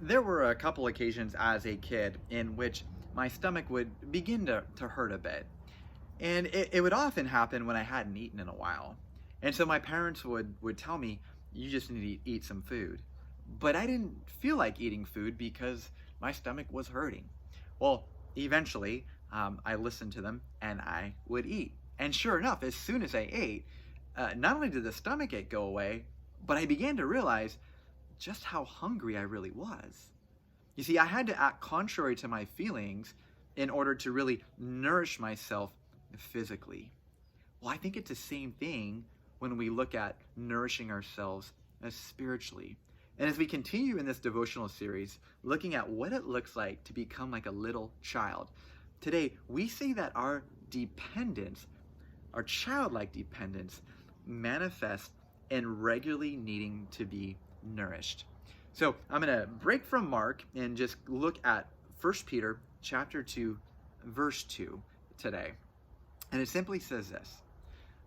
There were a couple occasions as a kid in which my stomach would begin to hurt a bit. And it would often happen when I hadn't eaten in a while. And so my parents would tell me, you just need to eat some food. But I didn't feel like eating food because my stomach was hurting. Well, eventually, I listened to them and I would eat. And sure enough, as soon as I ate, not only did the stomach ache go away, but I began to realize just how hungry I really was. You see, I had to act contrary to my feelings in order to really nourish myself physically. Well, I think it's the same thing when we look at nourishing ourselves as spiritually. And as we continue in this devotional series, looking at what it looks like to become like a little child, today we see that our dependence, our childlike dependence, manifests in regularly needing to be nourished. So I'm going to break from Mark and just look at 1 Peter chapter 2, verse 2 today. And it simply says this: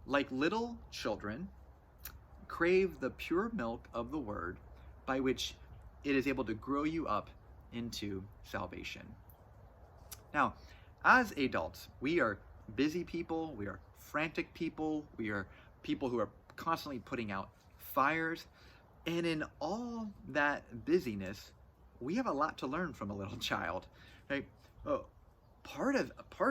like little children, crave the pure milk of the word, by which it is able to grow you up into salvation. Now, as adults, we are busy people, we are frantic people, we are people who are constantly putting out fires. And in all that busyness, we have a lot to learn from a little child, right? Part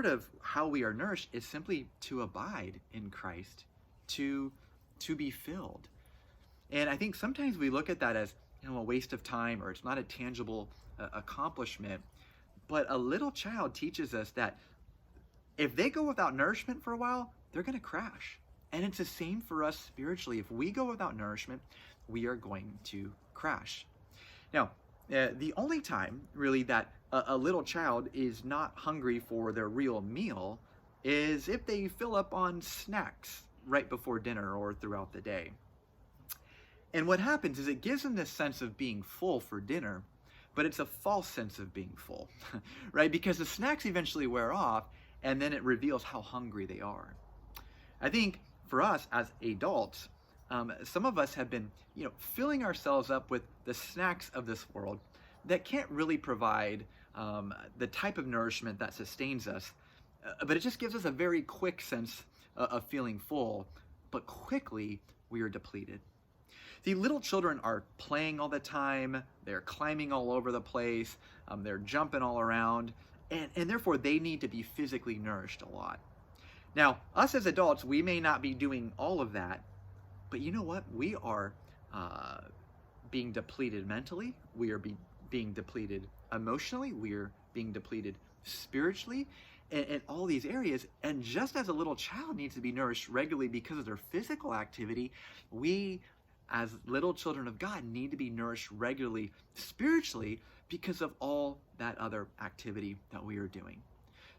of how we are nourished is simply to abide in Christ, to be filled. And I think sometimes we look at that as a waste of time, or it's not a tangible accomplishment. But a little child teaches us that if they go without nourishment for a while, they're going to crash. And it's the same for us spiritually. If we go without nourishment, we are going to crash. Now, the only time really that a little child is not hungry for their real meal is if they fill up on snacks right before dinner or throughout the day. And what happens is it gives them this sense of being full for dinner, but it's a false sense of being full, right? Because the snacks eventually wear off, and then it reveals how hungry they are. I think for us as adults, some of us have been, filling ourselves up with the snacks of this world that can't really provide the type of nourishment that sustains us, but it just gives us a very quick sense of feeling full, but quickly we are depleted. See, little children are playing all the time, they're climbing all over the place, they're jumping all around, and therefore they need to be physically nourished a lot. Now, us as adults, we may not be doing all of that, but you know what? We are being depleted mentally, we are being depleted emotionally, we are being depleted spiritually, in all these areas. And just as a little child needs to be nourished regularly because of their physical activity, we as little children of God need to be nourished regularly spiritually because of all that other activity that we are doing.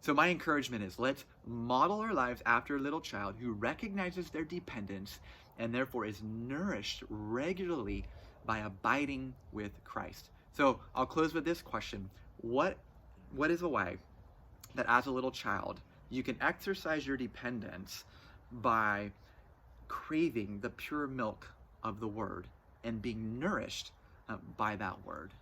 So my encouragement is, let's model our lives after a little child who recognizes their dependence and therefore is nourished regularly by abiding with Christ. So I'll close with this question. What is a way that as a little child you can exercise your dependence by craving the pure milk of the word and being nourished by that word?